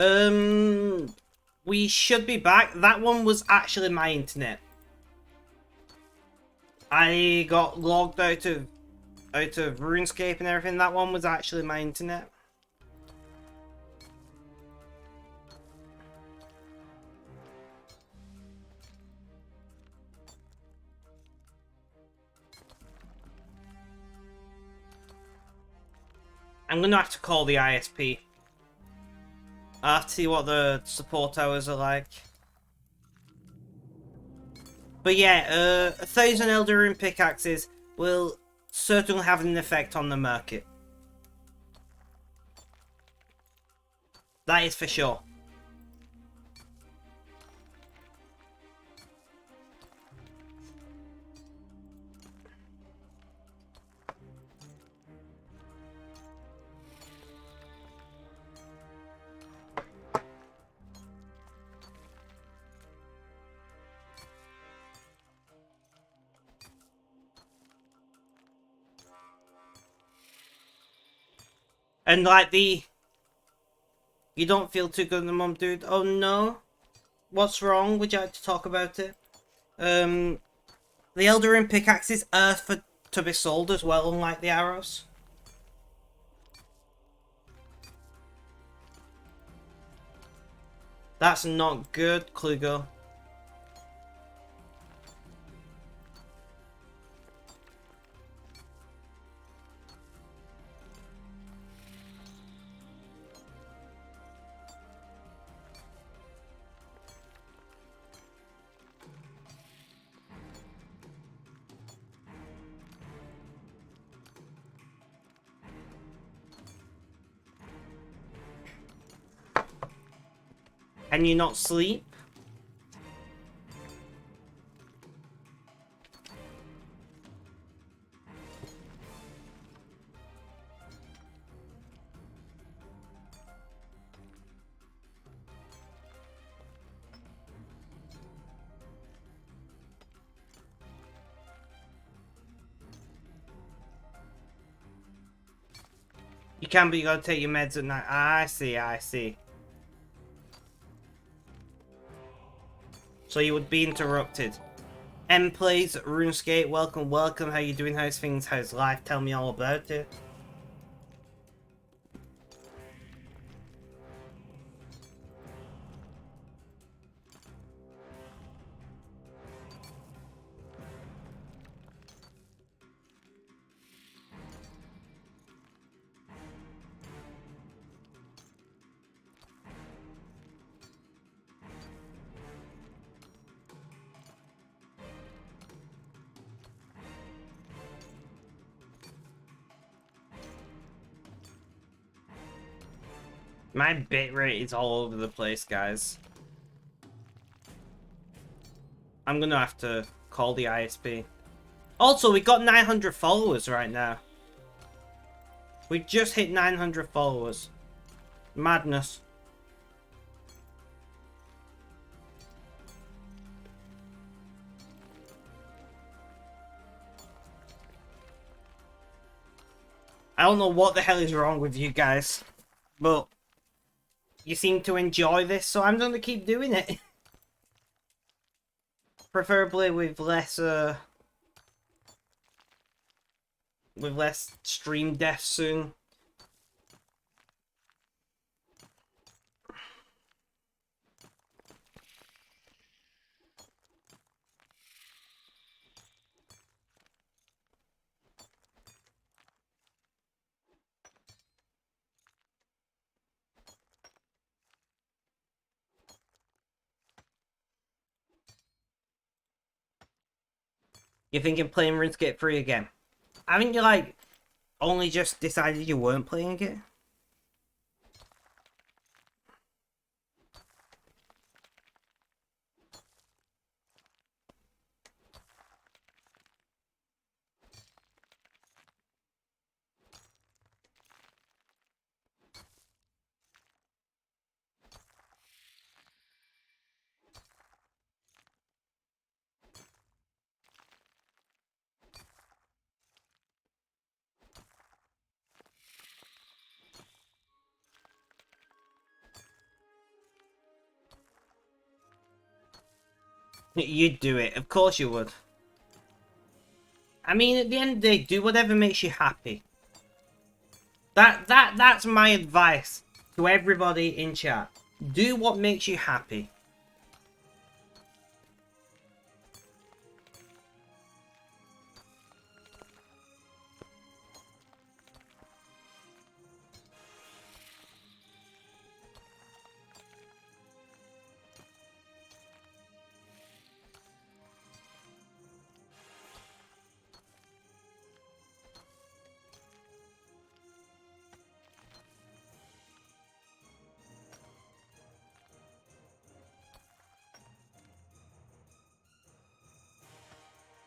Um, we should be back. That one was actually my internet. I got logged out of Runescape and everything. That one was actually my internet. I'm gonna have to call the ISP. I'll have to see what the support hours are like. But yeah, 1,000 Elder Rune pickaxes will certainly have an effect on the market. That is for sure. And like you don't feel too good in the mum, dude. Oh no, what's wrong? Would you like to talk about it? The Elder Rune pickaxes are to be sold as well, unlike the arrows. That's not good, Klugo. Can you not sleep? You can, but you gotta take your meds at night. I see, I see. So you would be interrupted. M plays RuneScape. Welcome, welcome. How you doing? How's things? How's life? Tell me all about it. My bitrate is all over the place, guys. I'm gonna have to call the ISP. Also, we got 900 followers right now. We just hit 900 followers. Madness. I don't know what the hell is wrong with you guys, but you seem to enjoy this, so I'm gonna keep doing it. Preferably with less stream deaths soon. You're thinking playing RuneScape 3 again? Haven't you, like, only just decided you weren't playing it? You'd do it. Of course you would. I mean, at the end of the day, do whatever makes you happy. That's my advice to everybody in chat. Do what makes you happy.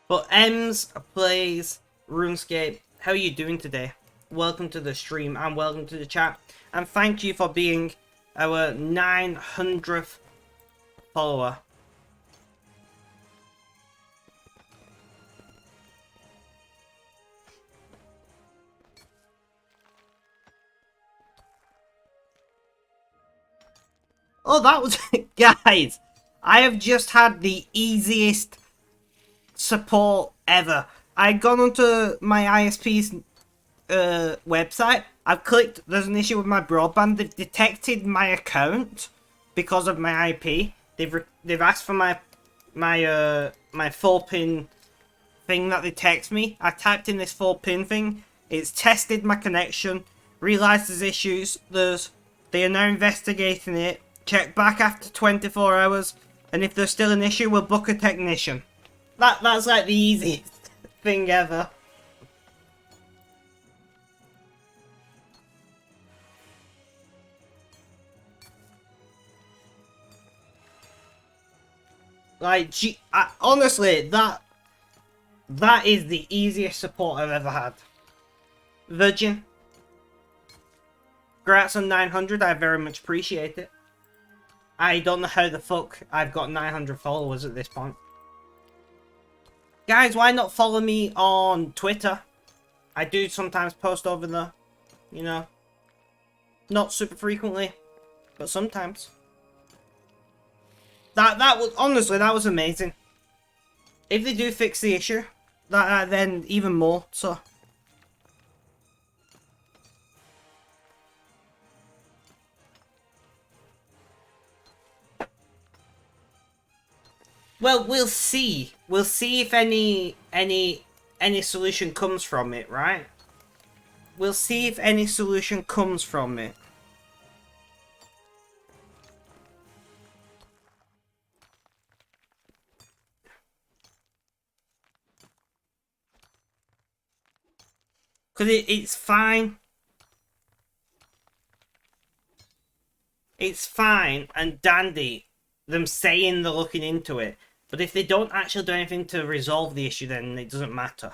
But Ems plays Runescape. How are you doing today? Welcome to the stream and welcome to the chat. And thank you for being our 900th follower. Oh, that was... Guys, I have just had the easiest support ever. I'd gone onto my ISP's website. I've clicked, there's an issue with my broadband. They've detected my account because of my IP. They've asked for my full pin thing that they text me. I typed in this full pin thing. It's tested my connection. Realised there's issues. They are now investigating it. Check back after 24 hours. And if there's still an issue, we'll book a technician. That's like the easiest thing ever. Like, honestly, that is the easiest support I've ever had. Virgin. Congrats on 900, I very much appreciate it. I don't know how the fuck I've got 900 followers at this point. Guys, why not follow me on Twitter? I do sometimes post over there, you know. Not super frequently, but sometimes. That was, honestly, that was amazing. If they do fix the issue, then even more, so. Well, we'll see. We'll see if any solution comes from it, right? We'll see if any solution comes from it. Because it's fine. It's fine and dandy, them saying they're looking into it. But if they don't actually do anything to resolve the issue, then it doesn't matter.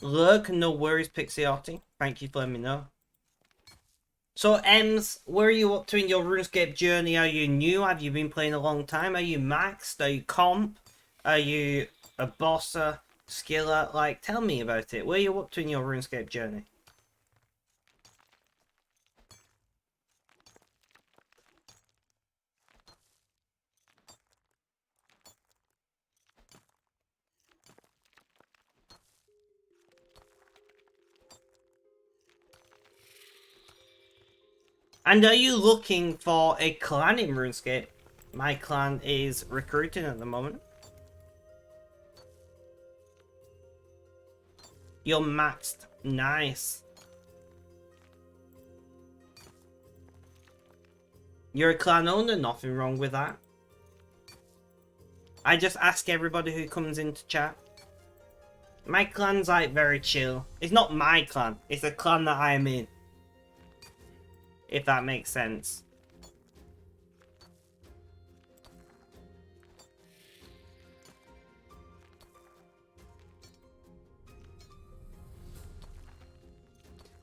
Look, no worries, Pixiotti. Thank you for letting me know. So, Ems, where are you up to in your RuneScape journey? Are you new? Have you been playing a long time? Are you maxed? Are you comp? Are you a bosser? Skiller? Like, tell me about it. Where are you up to in your RuneScape journey? And are you looking for a clan in RuneScape? My clan is recruiting at the moment. You're maxed. Nice. You're a clan owner, nothing wrong with that. I just ask everybody who comes into chat. My clan's like very chill. It's not my clan, it's a clan that I am in. If that makes sense.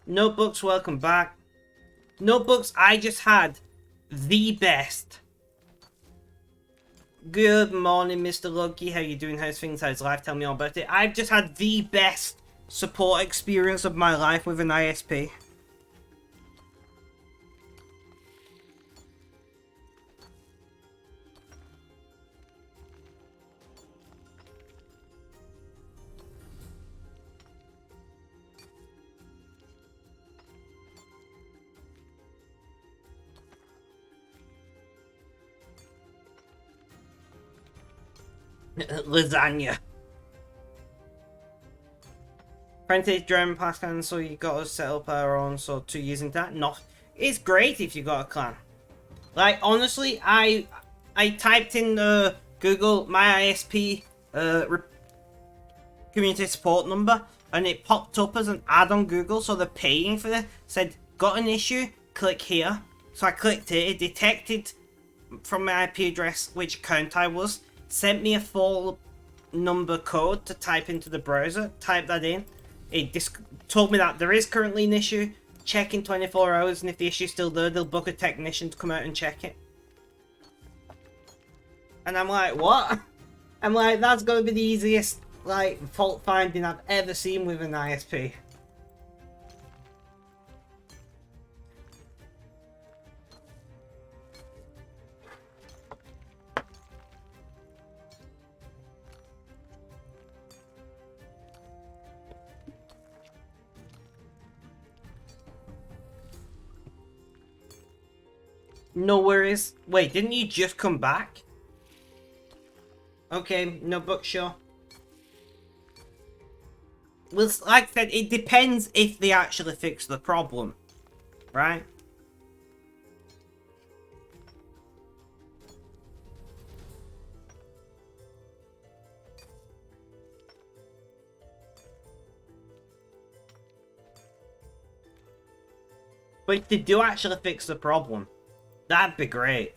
Notebooks, welcome back. Notebooks, I just had the best Good morning, Mr. Lucky. How you doing? How's things? How's life? Tell me all about it. I've just had the best support experience of my life with an ISP. Lasagna. Apprentice German pass clan, so you got to set up our own, so 2 years into that. Not, it's great if you got a clan. Like, honestly, I typed in Google my ISP community support number, and it popped up as an ad on Google, so they're paying for it. Said, got an issue? Click here. So I clicked it, it detected from my IP address which account I was, sent me a 4-number code to type into the browser, type that in. It told me that there is currently an issue, check in 24 hours, and if the issue's still there, they'll book a technician to come out and check it. And I'm like, what? I'm like, that's gonna be the easiest, like, fault finding I've ever seen with an ISP. No worries. Wait, didn't you just come back? Okay, no, but sure. Well, like I said, it depends if they actually fix the problem, right? But if they do actually fix the problem, that'd be great.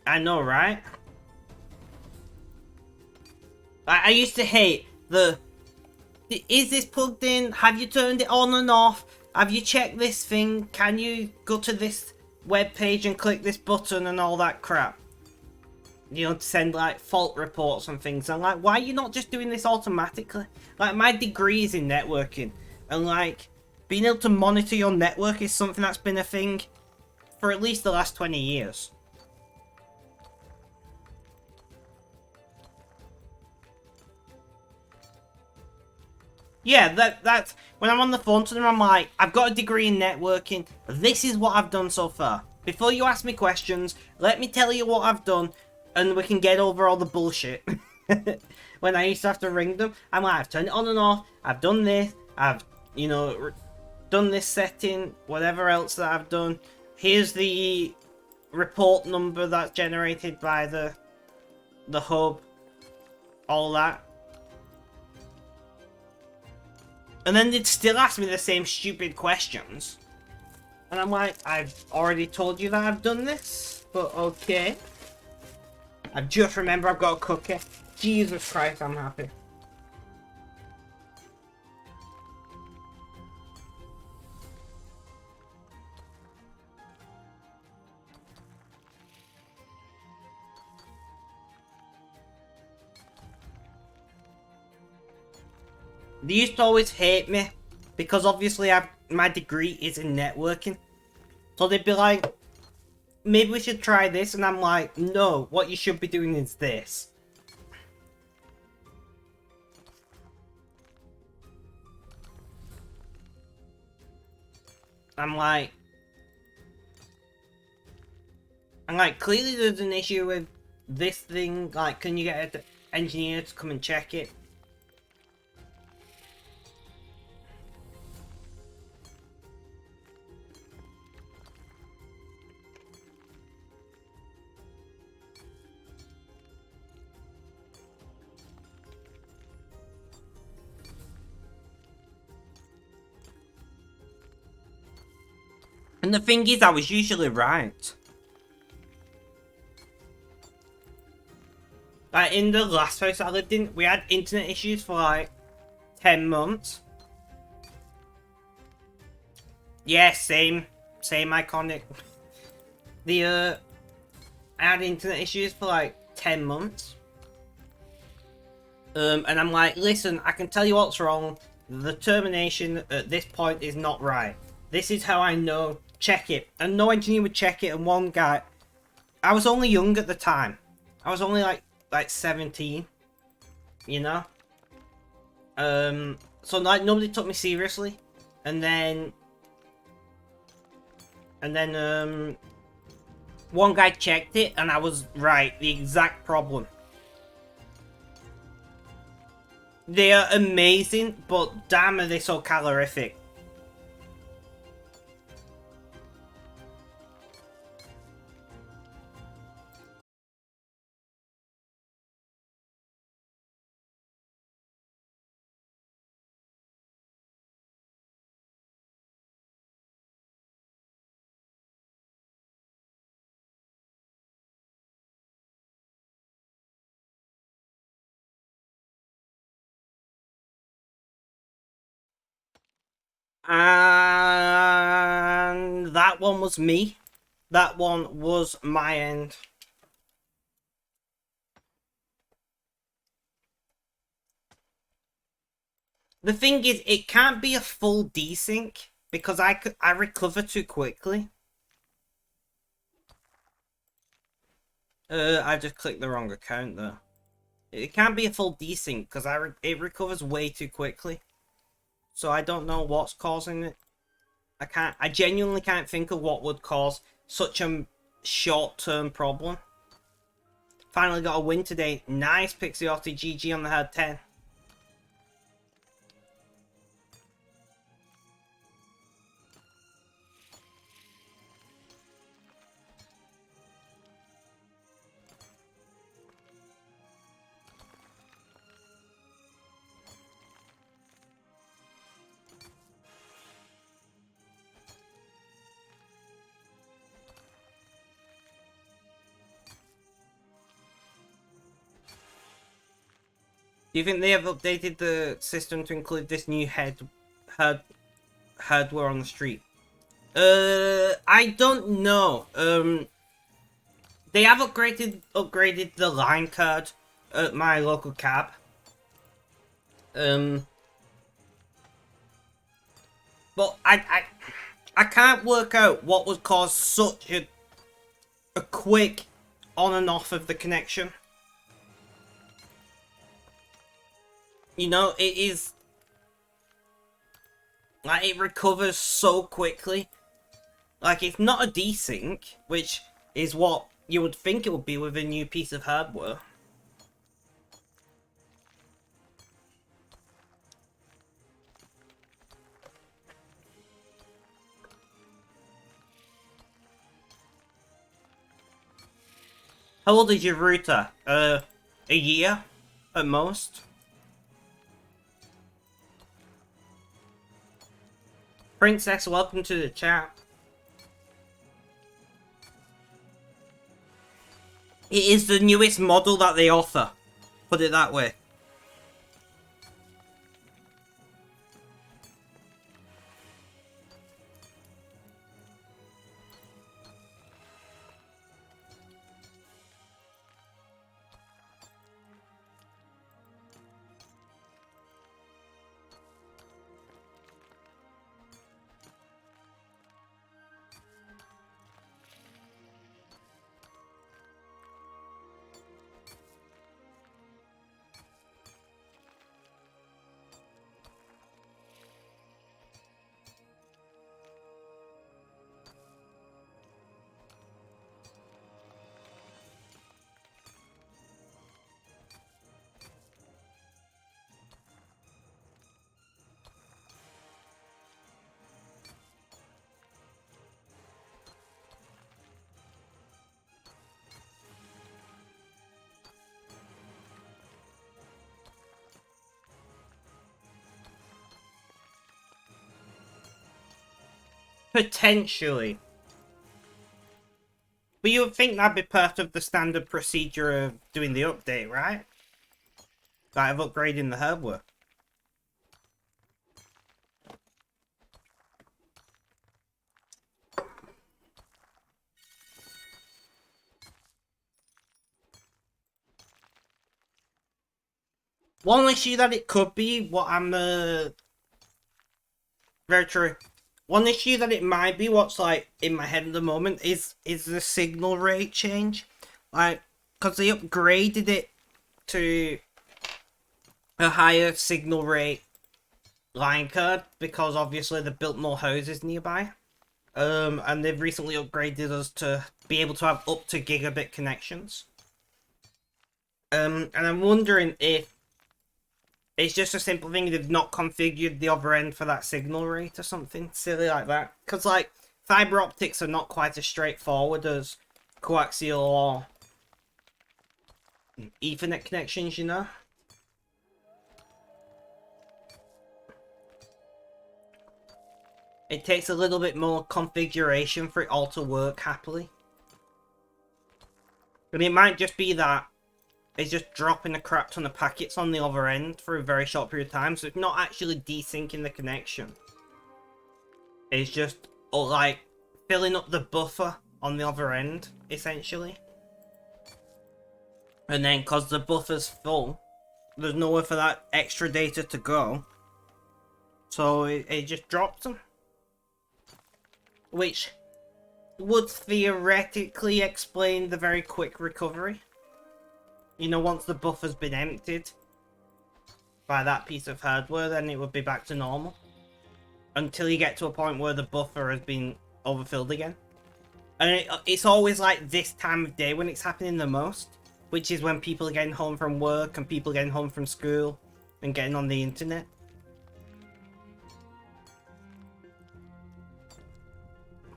I know, right? I used to hate the... Is this plugged in? Have you turned it on and off? Have you checked this thing? Can you go to this web page and click this button and all that crap? You know, to send like fault reports and things. I'm like, why are you not just doing this automatically? Like, my degree is in networking, and like, being able to monitor your network is something that's been a thing for at least the last 20 years. Yeah, that's when I'm on the phone to them, I'm like, I've got a degree in networking. This is what I've done so far. Before you ask me questions, let me tell you what I've done, and we can get over all the bullshit. When I used to have to ring them, I'm like, I've turned it on and off, I've done this, I've, you know, done this setting, whatever else that I've done. Here's the report number that's generated by the hub, all that. And then they'd still ask me the same stupid questions. And I'm like, I've already told you that I've done this, but okay. I just remember I've got a cookie. Jesus Christ, I'm happy. They used to always hate me because obviously my degree is in networking. So they'd be like, maybe we should try this, and I'm like, no, what you should be doing is this. I'm like, clearly there's an issue with this thing, like, can you get an engineer to come and check it? And the thing is, I was usually right. Like, in the last house I lived in, we had internet issues for like 10 months. Yeah, same same iconic. I had internet issues for like 10 months. And I'm like, listen, I can tell you what's wrong. The termination at this point is not right. This is how I know. Check it. And no engineer would check it. And one guy, I was only young at the time. I was only like 17. You know? So like nobody took me seriously. And then one guy checked it and I was right. The exact problem. They are amazing, but damn are they so calorific. And that one was me. That one was my end. The thing is, it can't be a full desync because I recover too quickly. I just clicked the wrong account though. It can't be a full desync because it recovers way too quickly. So I don't know what's causing it. I genuinely can't think of what would cause such a short-term problem. Finally got a win today. Nice, Pixiotti. GG on the head 10. Do you think they have updated the system to include this new hardware on the street? I don't know. They have upgraded the line card at my local cab. But I can't work out what would cause such a quick on and off of the connection. You know, it is like it recovers so quickly. Like it's not a desync, which is what you would think it would be with a new piece of hardware. How old is your router? A year at most. Princess, welcome to the chat. It is the newest model that they offer. Put it that way. Potentially. But you would think that'd be part of the standard procedure of doing the update, right? Like of upgrading the hardware. One issue that it could be, very true. One issue that it might be, what's like in my head at the moment, is the signal rate change. Like, because they upgraded it to a higher signal rate line card, because obviously they built more houses nearby. And they've recently upgraded us to be able to have up to gigabit connections. And I'm wondering if it's just a simple thing they've not configured the other end for that signal rate or something silly like that. Because, like, fiber optics are not quite as straightforward as coaxial or Ethernet connections, you know? It takes a little bit more configuration for it all to work happily. And it might just be that it's just dropping a crap ton of packets on the other end for a very short period of time, so it's not actually desyncing the connection. It's just, like, filling up the buffer on the other end, essentially. And then, because the buffer's full, there's nowhere for that extra data to go. So it just drops them. Which would theoretically explain the very quick recovery. You know, once the buffer's been emptied by that piece of hardware, then it would be back to normal. Until you get to a point where the buffer has been overfilled again. And it's always like this time of day when it's happening the most. Which is when people are getting home from work and people are getting home from school and getting on the internet.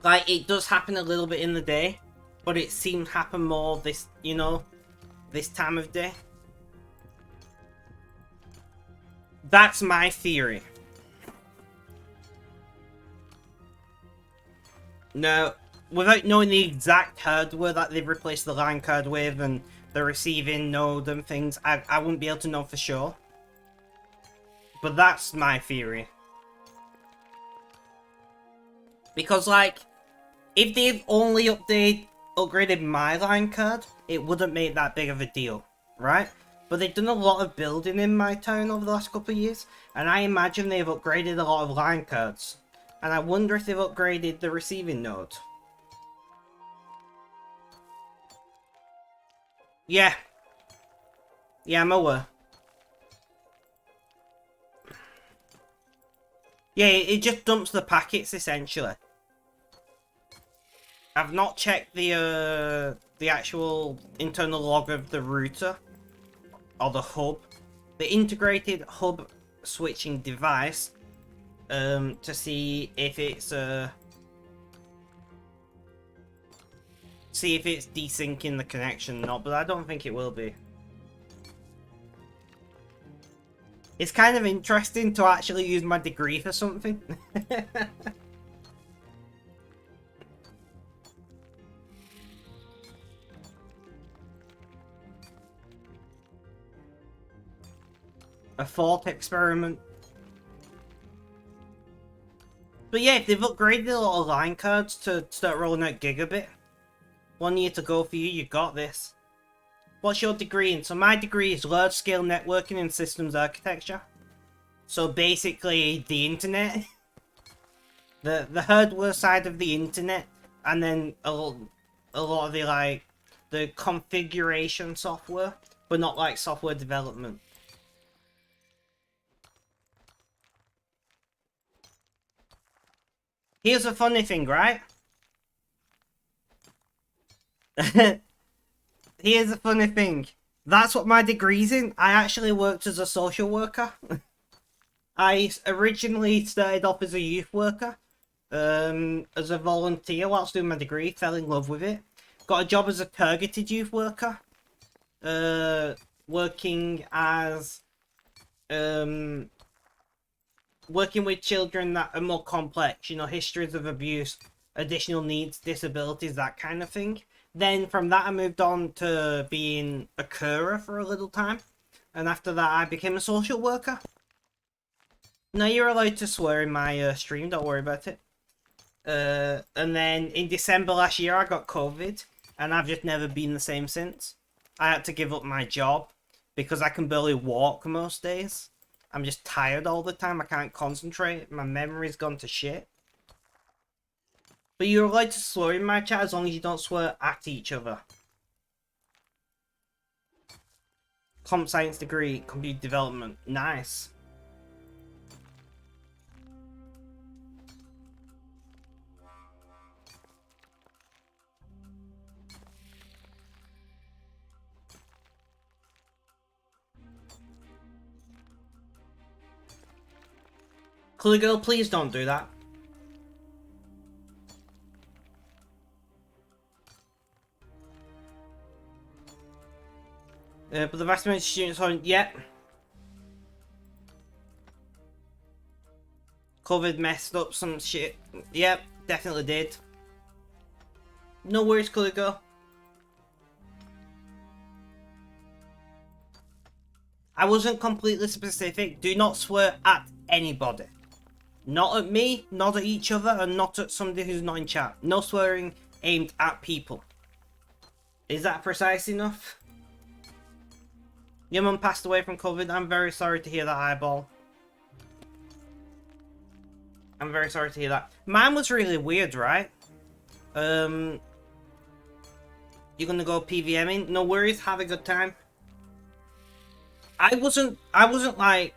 Like, it does happen a little bit in the day, but it seems to happen more this, you know, this time of day. That's my theory. Now, without knowing the exact hardware that they've replaced the line card with and the receiving node and things, I wouldn't be able to know for sure. But that's my theory. Because, like, if they've only upgraded my line card, it wouldn't make that big of a deal, right? But they've done a lot of building in my town over the last couple of years, and I imagine they've upgraded a lot of line cards. And I wonder if they've upgraded the receiving node. Yeah. Yeah, I'm aware. Yeah, it just dumps the packets, essentially. I've not checked the actual internal log of the router. Or the hub. The integrated hub switching device. To see if it's desyncing the connection or not, but I don't think it will be. It's kind of interesting to actually use my degree for something. A thought experiment. But yeah, if they've upgraded a lot of line cards to start rolling out gigabit, 1 year to go for you, you got this. What's your degree in? So my degree is large scale networking and systems architecture. So basically the internet. the hardware side of the internet, and then a lot of the, like, the configuration software, but not like software development. Here's a funny thing, right? Here's a funny thing. That's what my degree's in. I actually worked as a social worker. I originally started off as a youth worker. As a volunteer whilst doing my degree. Fell in love with it. Got a job as a targeted youth worker. Working as... working with children that are more complex, you know, histories of abuse, additional needs, disabilities, that kind of thing. Then from that I moved on to being a carer for a little time. And after that I became a social worker. Now you're allowed to swear in my stream, don't worry about it. And then in December last year I got COVID. And I've just never been the same since. I had to give up my job because I can barely walk most days. I'm just tired all the time. I can't concentrate. My memory's gone to shit. But you're allowed to swear in my chat as long as you don't swear at each other. Comp science degree, computer development. Nice. Colour girl, please don't do that. But the vast majority of students aren't yet. COVID messed up some shit. Yep, definitely did. No worries, Colour girl. I wasn't completely specific. Do not swear at anybody. Not at me, not at each other, and not at somebody who's not in chat. No swearing aimed at people. Is that precise enough? Your mum passed away from COVID. I'm very sorry to hear that, Eyeball. I'm very sorry to hear that. Mine was really weird, right? You're gonna go PVMing? No worries, have a good time. I wasn't like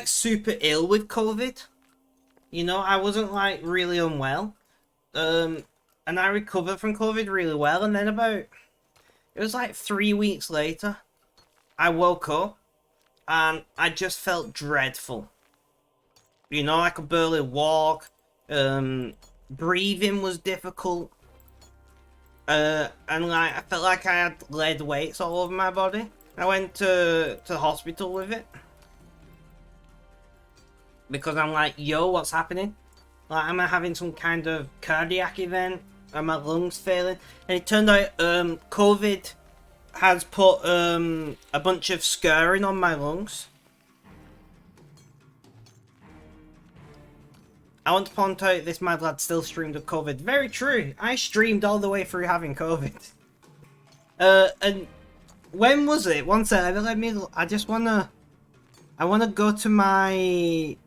super ill with COVID. You know, I wasn't like really unwell. And I recovered from COVID really well, and then it was like 3 weeks later, I woke up and I just felt dreadful. You know, I could barely walk. Breathing was difficult. And like I felt like I had lead weights all over my body. I went to the hospital with it because I'm like, yo, what's happening? Like, am I having some kind of cardiac event? Are my lungs failing? And it turned out COVID has put a bunch of scarring on my lungs. I want to point out this mad lad still streamed with COVID. Very true. I streamed all the way through having COVID. And when was it? One sec. Let me. I just wanna. I wanna go to my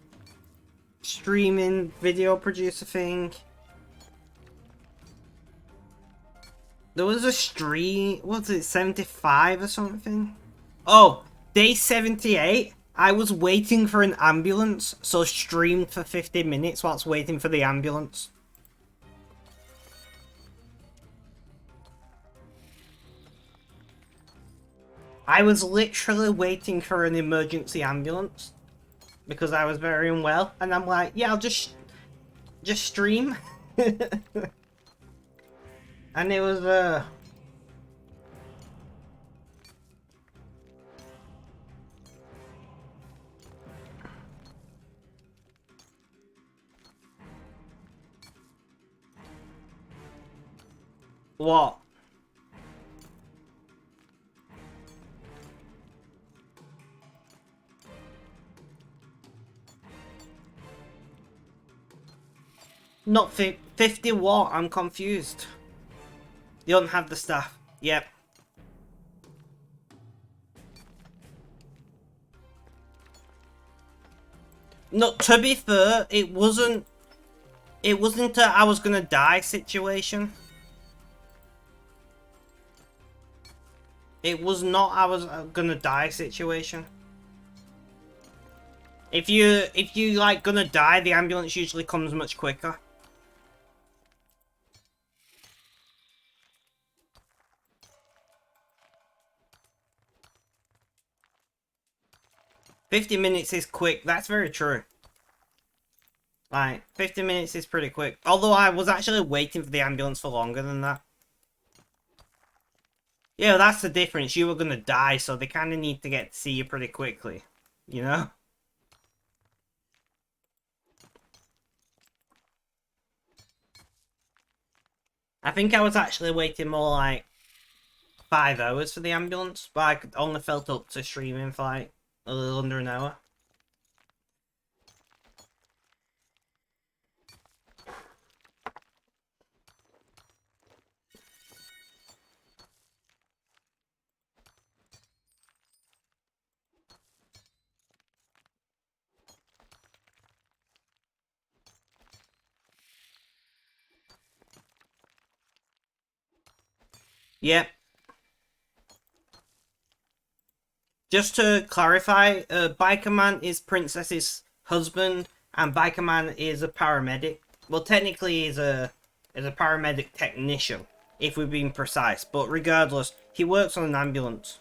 streaming video producer thing. There was a stream. What's it? 75 or something. Oh, day 78. I was waiting for an ambulance, so streamed for 50 minutes whilst waiting for the ambulance. I was literally waiting for an emergency ambulance because I was very unwell, and I'm like, yeah, I'll just stream. And it was what? Not 50 what? I'm confused. You don't have the staff. Yep. No, to be fair, it wasn't a I was gonna die situation. It was not I was gonna die situation. If you like gonna die, the ambulance usually comes much quicker. "50 minutes is quick." That's very true. Like, 50 minutes is pretty quick. Although I was actually waiting for the ambulance for longer than that. Yeah, that's the difference. You were gonna die, so they kind of need to get to see you pretty quickly. You know? I think I was actually waiting more like 5 hours for the ambulance, but I could only felt up to streaming for like a little under an hour. Yep. Just to clarify, Biker Man is Princess's husband, and Biker Man is a paramedic. Well, technically, he's a paramedic technician, if we're being precise. But regardless, he works on an ambulance.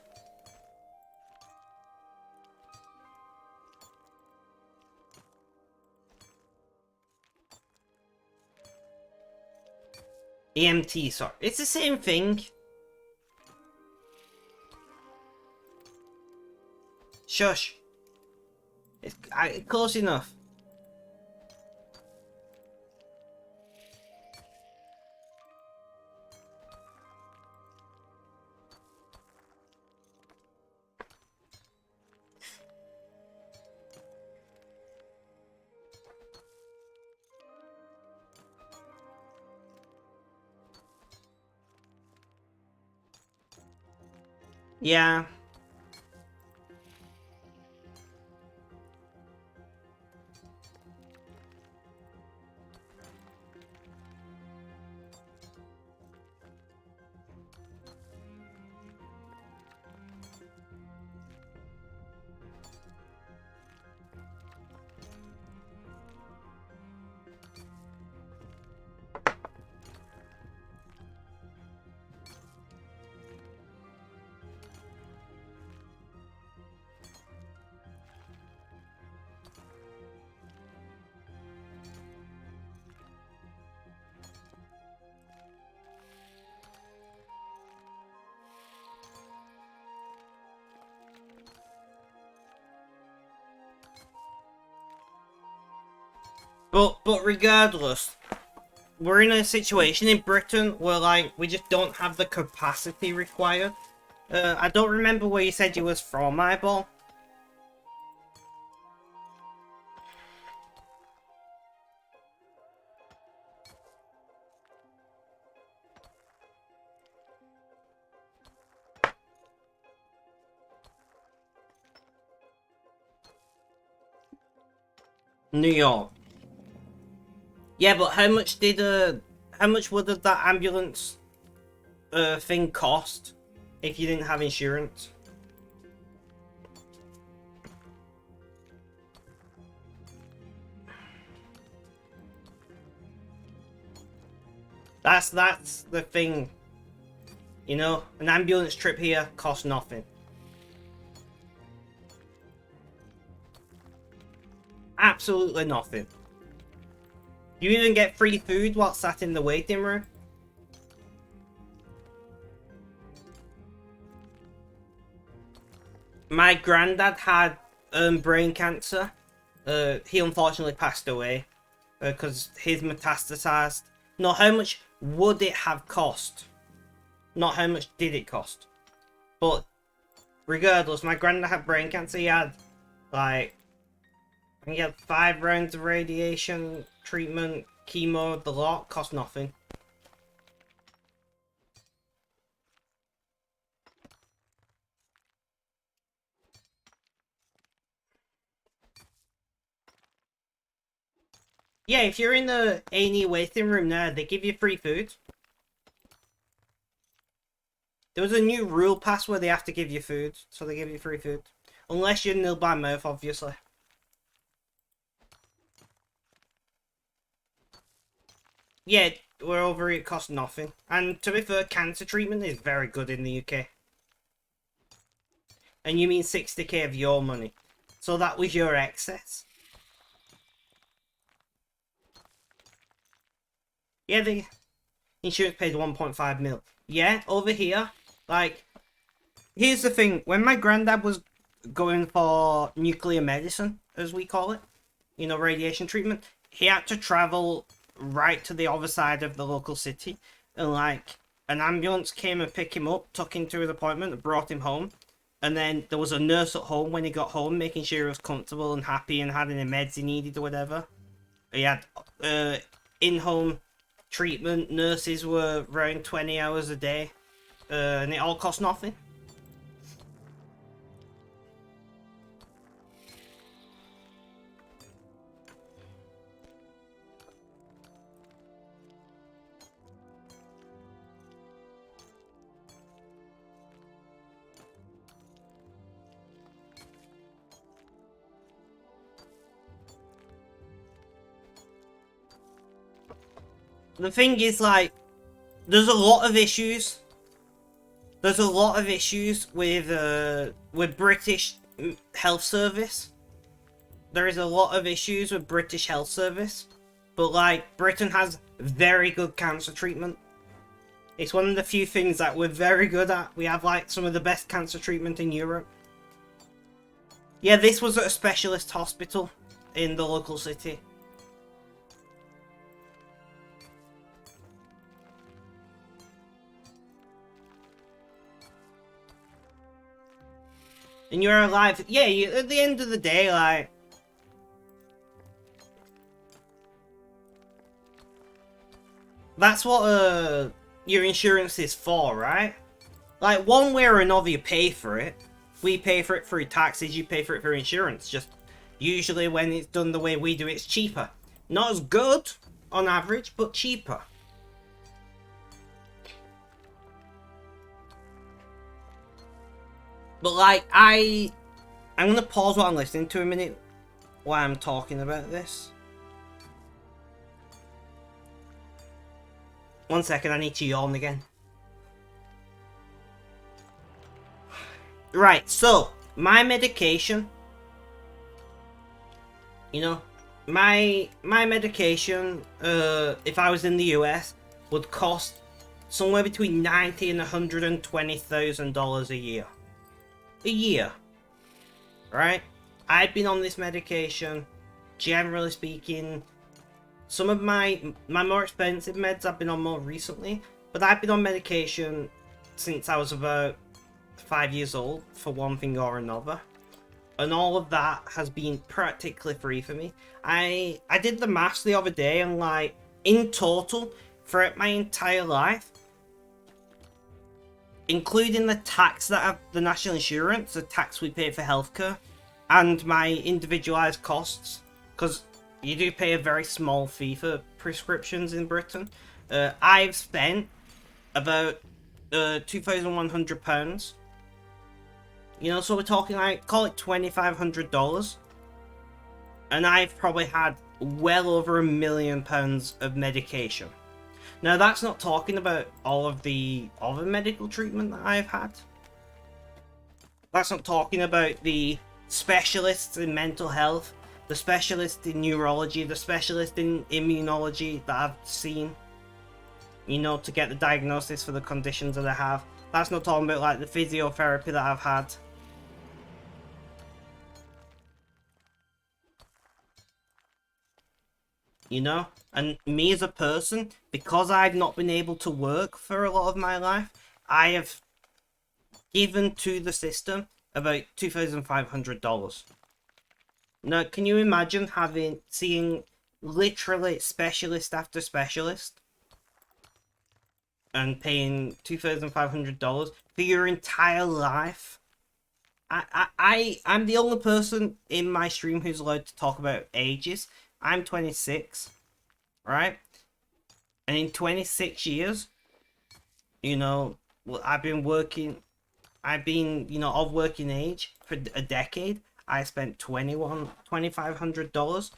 EMT, sorry. It's the same thing. Shush. It's close enough. Yeah. But regardless, we're in a situation in Britain where, like, we just don't have the capacity required. I don't remember where you said you was from, Eyeball. New York. Yeah, but how much would that ambulance thing cost if you didn't have insurance? That's the thing. You know, an ambulance trip here costs nothing. Absolutely nothing. You even get free food while sat in the waiting room. My granddad had brain cancer. He unfortunately passed away because his metastasized. Now, how much would it have cost? Not how much did it cost. But regardless, my granddad had brain cancer. He had, like, I think he had 5 rounds of radiation treatment, chemo, the lot. Cost nothing. Yeah, if you're in the A&E waiting room there, they give you free food. There was a new rule passed where they have to give you food, so they give you free food. Unless you're nil by mouth, obviously. Yeah, we're over it costs nothing. And to be fair, cancer treatment is very good in the UK. And you mean 60k of your money. So that was your excess. Yeah, the insurance paid 1.5 mil. Yeah, over here, like, here's the thing. When my granddad was going for nuclear medicine, as we call it, you know, radiation treatment, he had to travel right to the other side of the local city. And, like, an ambulance came and picked him up, took him to his appointment, and brought him home. And then there was a nurse at home when he got home, making sure he was comfortable and happy and had any meds he needed or whatever. He had in-home treatment. Nurses were around 20 hours a day. And it all cost nothing. the thing is, like, there's a lot of issues. There's a lot of issues with British health service. There is a lot of issues with British health service. But, like, Britain has very good cancer treatment. It's one of the few things that we're very good at. We have, like, some of the best cancer treatment in Europe. Yeah, this was at a specialist hospital in the local city. And you're alive. Yeah, at the end of the day, like... That's what your insurance is for, right? Like, one way or another you pay for it. We pay for it through taxes, you pay for it through insurance. Just usually when it's done the way we do, it's cheaper. Not as good on average, but cheaper. But like, I'm gonna pause what I'm listening to a minute while I'm talking about this. One second, I need to yawn again. Right, so, my medication. You know, my medication, if I was in the US, would cost somewhere between $90,000 and $120,000 a year. A year. Right? I've been on this medication, generally speaking. Some of my more expensive meds I've been on more recently, but I've been on medication since I was about 5 years old, for one thing or another. And all of that has been practically free for me. I did the maths the other day, and like, in total, throughout my entire life, including the tax that I've, the national insurance, the tax we pay for healthcare, and my individualized costs, because you do pay a very small fee for prescriptions in Britain. I've spent about £2,100. You know, so we're talking like, call it $2,500. And I've probably had well over £1 million of medication. Now, that's not talking about all of the other medical treatment that I've had. That's not talking about the specialists in mental health, the specialist in neurology, the specialist in immunology that I've seen, you know, to get the diagnosis for the conditions that I have. That's not talking about, like, the physiotherapy that I've had. You know? And me as a person, because I've not been able to work for a lot of my life, I have given to the system about $2,500. Now, can you imagine seeing literally specialist after specialist and paying $2,500 for your entire life? I'm the only person in my stream who's allowed to talk about ages. I'm 26, right? And in 26 years, you know, I've been, you know, of working age for a decade. I spent $2,500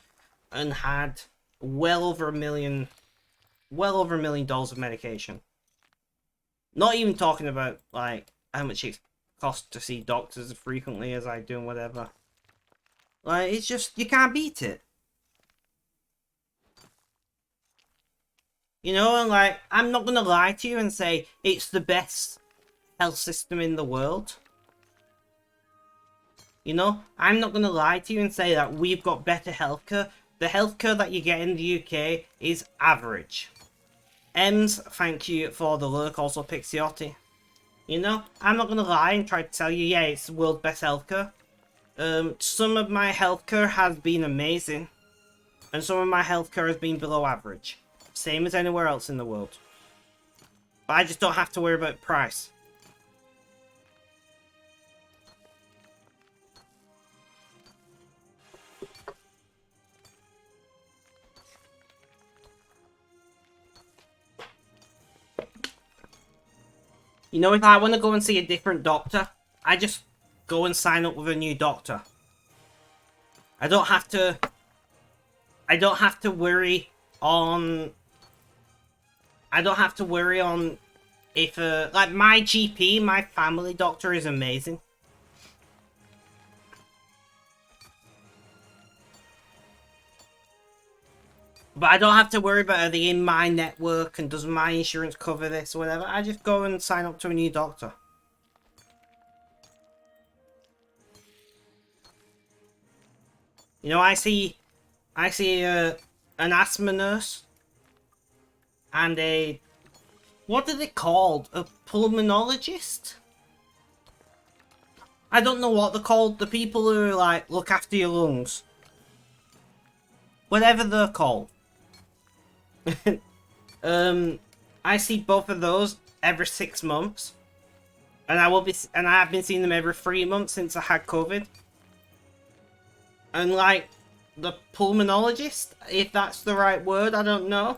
and had well over $1 million of medication. Not even talking about, like, how much it costs to see doctors as frequently as I do and whatever. Like, it's just, you can't beat it. You know, and like, I'm not gonna lie to you and say it's the best health system in the world. You know, I'm not gonna lie to you and say that we've got better healthcare. The healthcare that you get in the UK is average. Ems, thank you for the lurk, also Pixiotti. You know, I'm not gonna lie and try to tell you, yeah, it's the world's best healthcare. Some of my healthcare has been amazing, and some of my healthcare has been below average. Same as anywhere else in the world. But I just don't have to worry about price. You know, if I want to go and see a different doctor, I just go and sign up with a new doctor. I don't have to worry on I don't have to worry on if, like, my GP, my family doctor is amazing. But I don't have to worry about are they in my network and does my insurance cover this or whatever. I just go and sign up to a new doctor. You know, I see an asthma nurse and a, what are they called? A pulmonologist? I don't know what they're called. The people who like look after your lungs. Whatever they're called. I see both of those every 6 months. And I have been seeing them every 3 months since I had COVID. And like the pulmonologist, if that's the right word, I don't know.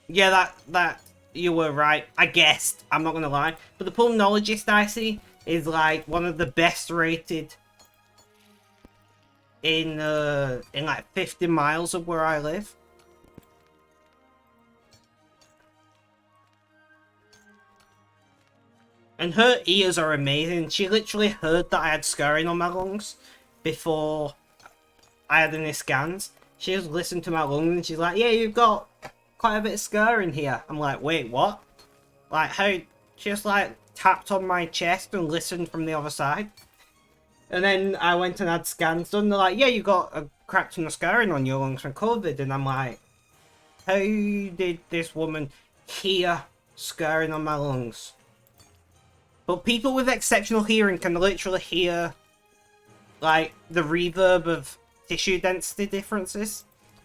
Yeah, that you were right. I guessed. I'm not gonna lie. But the pulmonologist I see is like one of the best rated in like 50 miles of where I live. And her ears are amazing. She literally heard that I had scarring on my lungs before I had any scans. She just listened to my lungs and she's like, yeah, you've got quite a bit of scarring here. I'm like, wait, what? Like, how? She just like tapped on my chest and listened from the other side. And then I went and had scans done. They're like, yeah, you got a crap ton of scarring on your lungs from COVID. And I'm like, how did this woman hear scarring on my lungs? But people with exceptional hearing can literally hear, like, the reverb of tissue density differences,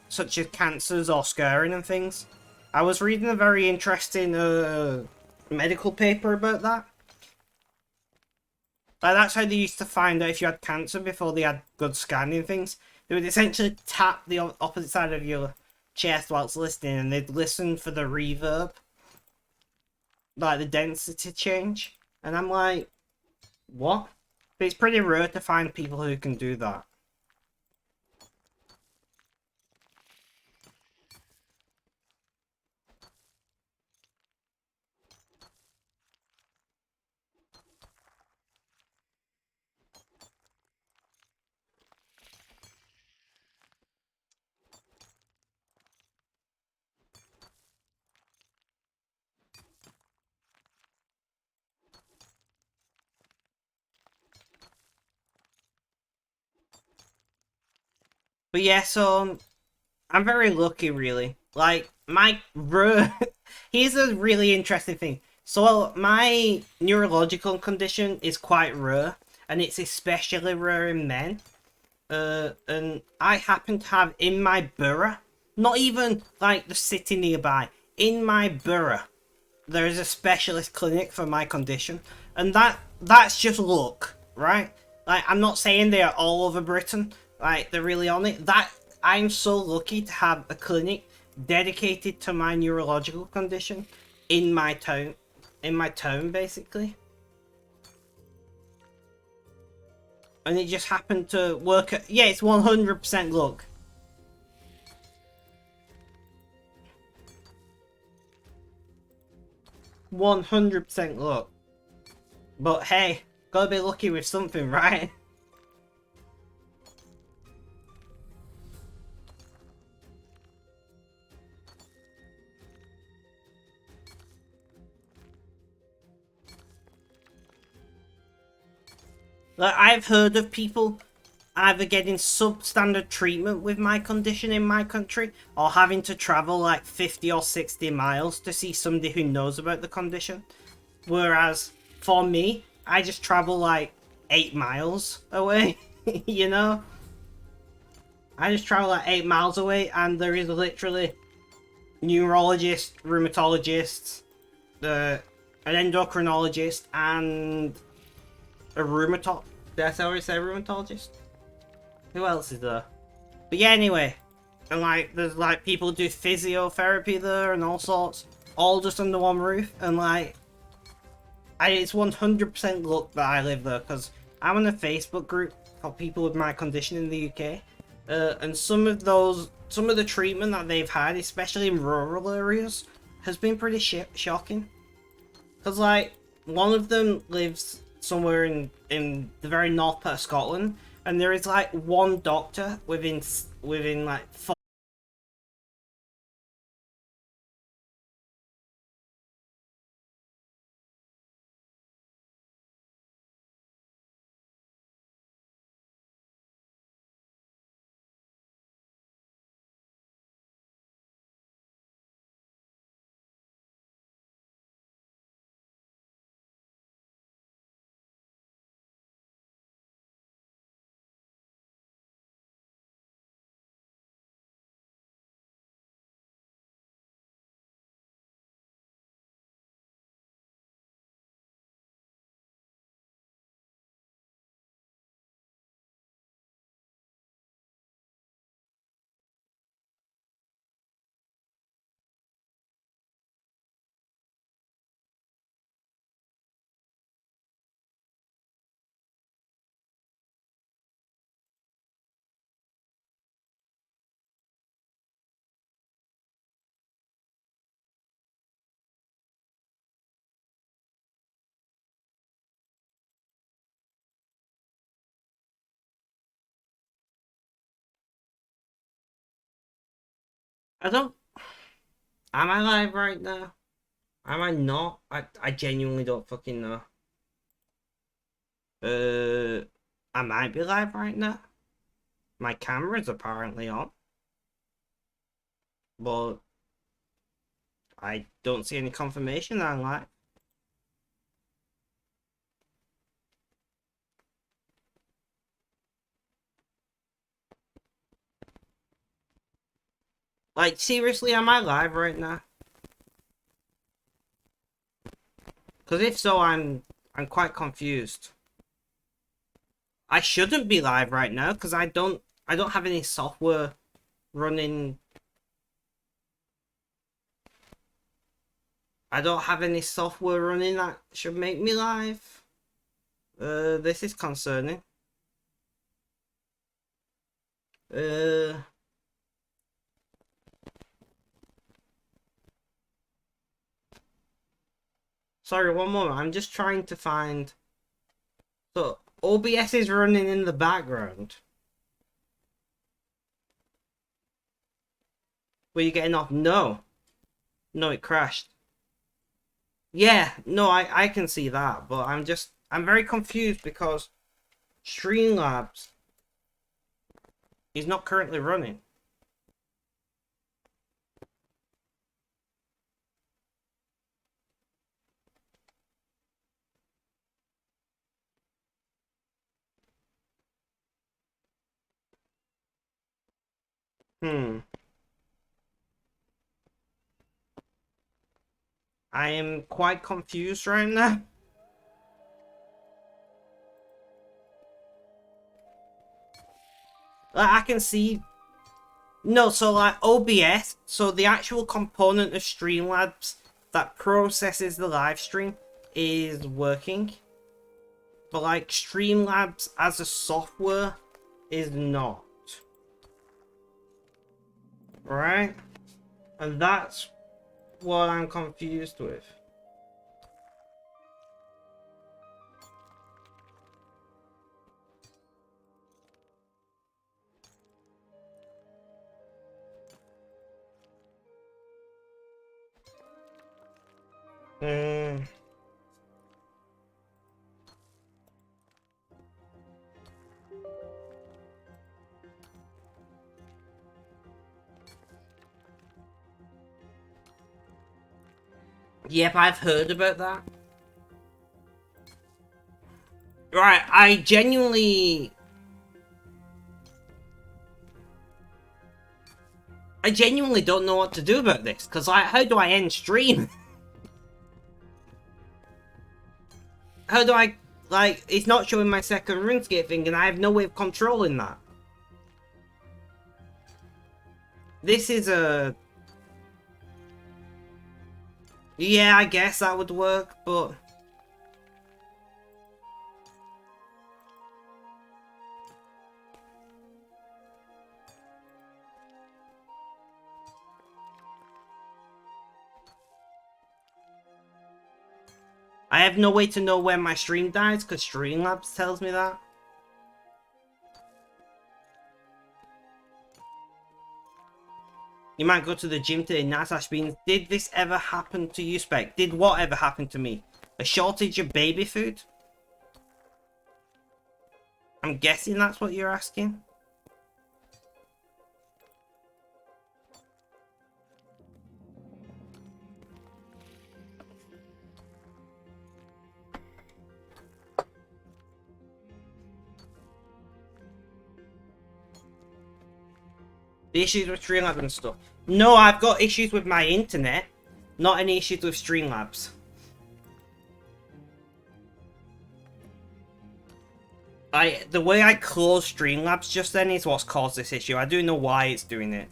such as cancers or scarring and things. I was reading a very interesting medical paper about that. Like, that's how they used to find out if you had cancer before they had good scanning things. They would essentially tap the opposite side of your chest whilst listening, and they'd listen for the reverb, like the density change. And I'm like, what? But it's pretty rare to find people who can do that. But yeah, so I'm very lucky, really. Like, my here's a really interesting thing. So, my neurological condition is quite rare, and it's especially rare in men. And I happen to have in my borough, not even like the city nearby, in my borough, there is a specialist clinic for my condition, and that's just luck, right? Like, I'm not saying they are all over Britain, like they're really on it. That I'm so lucky to have a clinic dedicated to my neurological condition in my town basically. And it just happened to work at, yeah, it's 100% luck. %100 luck. But hey, gotta be lucky with something, right? Like, I've heard of people either getting substandard treatment with my condition in my country, or having to travel like 50 or 60 miles to see somebody who knows about the condition. Whereas, for me, I just travel like 8 miles away, you know? I just travel like 8 miles away, and there is literally neurologist, rheumatologist, an endocrinologist, and a rheumatologist. Did I already say rheumatologist? Who else is there? But yeah, anyway. And like, there's like people who do physiotherapy there and all sorts. All just under one roof. And like, it's 100% luck that I live there. Because I'm in a Facebook group for people with my condition in the UK. And some of some of the treatment that they've had, especially in rural areas, has been pretty shocking. Because, like, one of them lives somewhere in the very north part of Scotland, and there is, like, one doctor within like, 4. I don't... Am I live right now? Am I not? I genuinely don't fucking know. I might be live right now. My camera's apparently on. But I don't see any confirmation that I'm live. Like, seriously, am I live right now? Because if so, I'm quite confused. I shouldn't be live right now because I don't have any software running. I don't have any software running that should make me live. This is concerning. Sorry, one moment. I'm just trying to find. So OBS is running in the background. Were you getting off? No. No, it crashed. Yeah, no, I can see that, but I'm very confused because Streamlabs is not currently running. I am quite confused right now. Like, I can see... No, so like OBS, so the actual component of Streamlabs that processes the live stream is working. But like Streamlabs as a software is not. Right? And that's what I'm confused with. Yep, I've heard about that. Right, I genuinely don't know what to do about this, because like, how do I end stream? How do I, like, it's not showing my second RuneScape thing, and I have no way of controlling that. This is a... Yeah, I guess that would work, but... I have no way to know when my stream dies because Streamlabs tells me that. You might go to the gym today, Nasash Beans. Did this ever happen to you, Spec? Did what ever happen to me? A shortage of baby food? I'm guessing that's what you're asking. The issues with Streamlabs and stuff. No, I've got issues with my internet. Not any issues with Streamlabs. The way I closed Streamlabs just then is what's caused this issue. I don't know why it's doing it.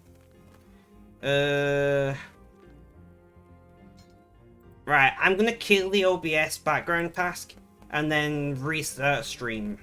Right, I'm gonna kill the OBS background task and then restart stream.